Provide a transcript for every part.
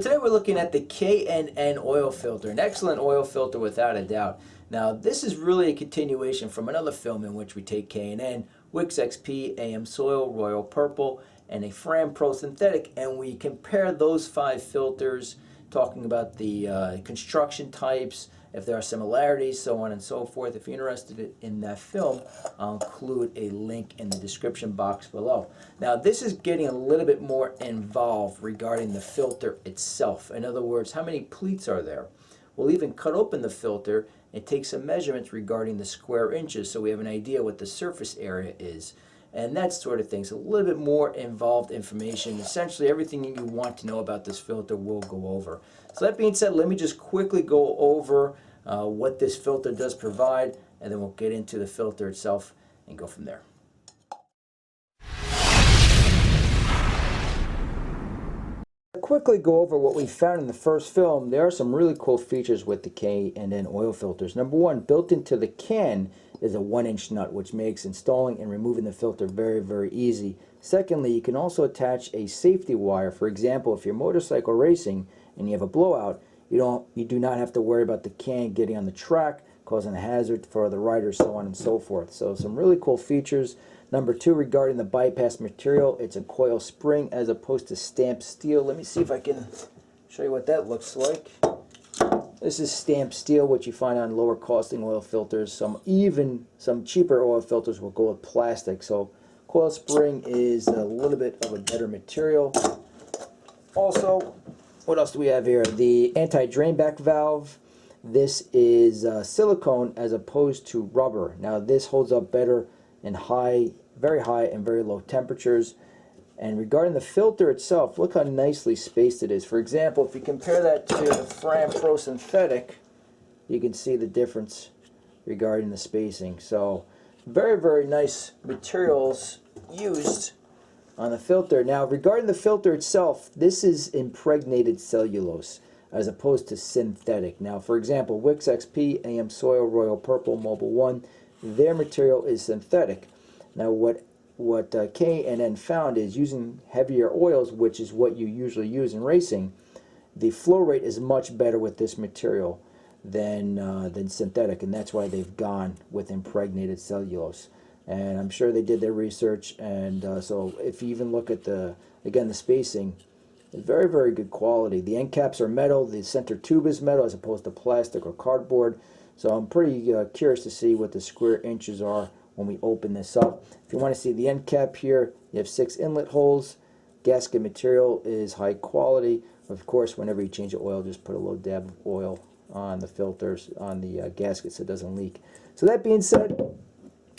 Today we're looking at the K&N oil filter, an excellent oil filter without a doubt. Now this is really a continuation from another film in which we take K&N, Wix XP, AM Soil, Royal Purple, and a Fram Pro Synthetic, and we compare those 5 filters, talking about the construction types, if there are similarities, so on and so forth. If you're interested in that film, I'll include a link in the description box below. Now this is getting a little bit more involved regarding the filter itself. In other words, how many pleats are there? We'll even cut open the filter and take some measurements regarding the square inches so we have an idea what the surface area is. And that sort of thing. So a little bit more involved information. Essentially everything you want to know about this filter we'll go over. So that being said, let me just quickly go over what this filter does provide, and then we'll get into the filter itself and go from there. Quickly go over what we found in the first film. There are some really cool features with the K&N oil filters. Number one, built into the can is a 1-inch nut, which makes installing and removing the filter very, very easy. Secondly, you can also attach a safety wire. For example, if you're motorcycle racing and you have a blowout, you do not have to worry about the can getting on the track, causing a hazard for the rider, so on and so forth. So some really cool features. Number two, regarding the bypass material, it's a coil spring as opposed to stamped steel. Let me see if I can show you what that looks like. This is stamped steel, which you find on lower costing oil filters. Some cheaper oil filters will go with plastic. So coil spring is a little bit of a better material. Also, what else do we have here? The anti-drain back valve. This is silicone as opposed to rubber. Now this holds up better in very high and very low temperatures. And regarding the filter itself, look how nicely spaced it is. For example, if you compare that to the Fram Pro Synthetic, you can see the difference regarding the spacing. So very, very nice materials used on the filter. Now regarding the filter itself, this is impregnated cellulose as opposed to synthetic. Now for example, Wix XP, AM Soil, Royal Purple, Mobile One, their material is synthetic. Now what K&N found is using heavier oils, which is what you usually use in racing, the flow rate is much better with this material than synthetic, and that's why they've gone with impregnated cellulose. And I'm sure they did their research, and so if you even look at the spacing, it's very, very good quality. The end caps are metal, the center tube is metal as opposed to plastic or cardboard. So I'm pretty curious to see what the square inches are when we open this up. If you want to see the end cap here, you have 6 inlet holes. Gasket material is high quality. Of course, whenever you change the oil, just put a little dab of oil on the filters, on the gasket, so it doesn't leak. So that being said,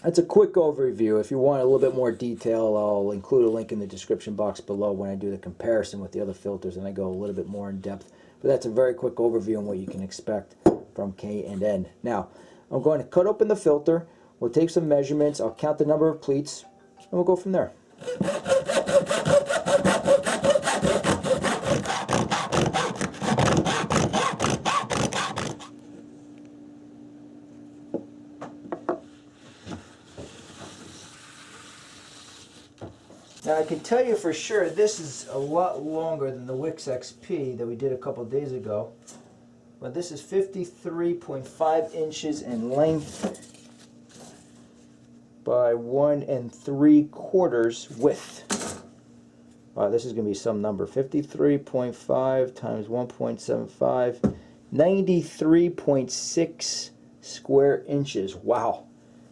that's a quick overview. If you want a little bit more detail, I'll include a link in the description box below when I do the comparison with the other filters and I go a little bit more in depth. But that's a very quick overview on what you can expect from K&N. Now, I'm going to cut open the filter. We'll take some measurements. I'll count the number of pleats, and we'll go from there. Now I can tell you for sure this is a lot longer than the Wix XP that we did a couple days ago. But this is 53.5 inches in length by 1 3/4 width. Wow, this is going to be some number. 53.5 times 1.75, 93.6 square inches. Wow.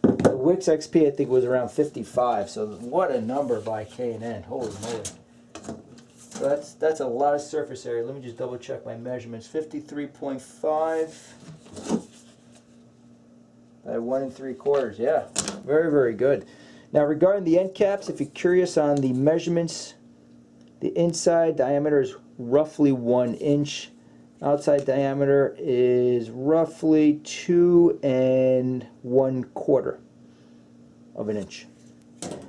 The Wix XP I think was around 55, so what a number by K&N. Holy moly. So that's a lot of surface area. Let me just double check my measurements. 53.5 by 1 3/4. Yeah, very, very good. Now regarding the end caps, if you're curious on the measurements, the inside diameter is roughly 1 inch. Outside diameter is roughly 2 1/4 of an inch.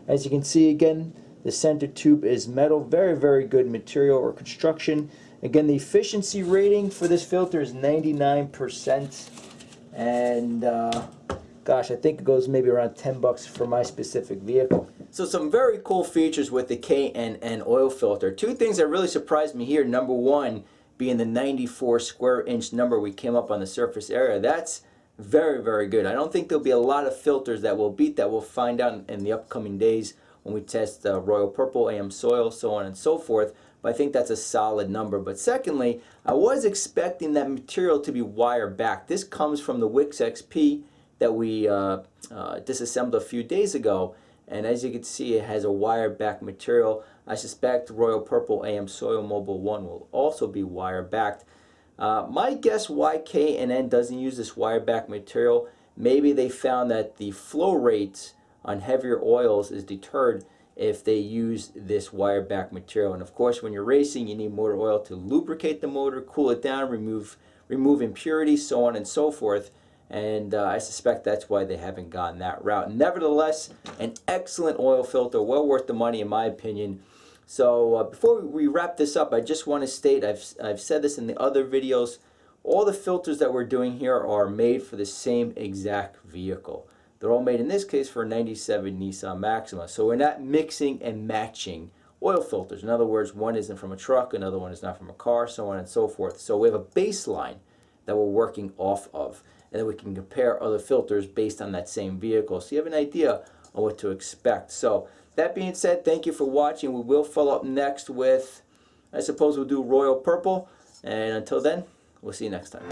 As you can see, again, the center tube is metal. Very, very good material or construction. Again, the efficiency rating for this filter is 99%. And gosh, I think it goes maybe around 10 bucks for my specific vehicle. So some very cool features with the K&N oil filter. Two things that really surprised me here. Number one, being the 94 square inch number we came up on the surface area. That's very, very good. I don't think there'll be a lot of filters that will beat that. We'll find out in the upcoming days when we test Royal Purple, AM soil, so on and so forth. But I think that's a solid number. But secondly, I was expecting that material to be wire back. This comes from the Wix XP that we disassembled a few days ago. And as you can see, it has a wire back material. I suspect Royal Purple AM Soil Mobile 1 will also be wire backed. My guess why K&N doesn't use this wire back material, maybe they found that the flow rate on heavier oils is deterred if they use this wire back material. And of course, when you're racing, you need motor oil to lubricate the motor, cool it down, remove impurities, so on and so forth. And I suspect that's why they haven't gone that route. Nevertheless, an excellent oil filter, well worth the money in my opinion. So before we wrap this up, I just want to state, I've said this in the other videos, all the filters that we're doing here are made for the same exact vehicle. They're all made in this case for a 97 Nissan Maxima. So we're not mixing and matching oil filters. In other words, one isn't from a truck, another one is not from a car, so on and so forth. So we have a baseline that we're working off of, and then we can compare other filters based on that same vehicle, so you have an idea on what to expect. So that being said, thank you for watching. We will follow up next with, I suppose we'll do Royal Purple, and until then, we'll see you next time.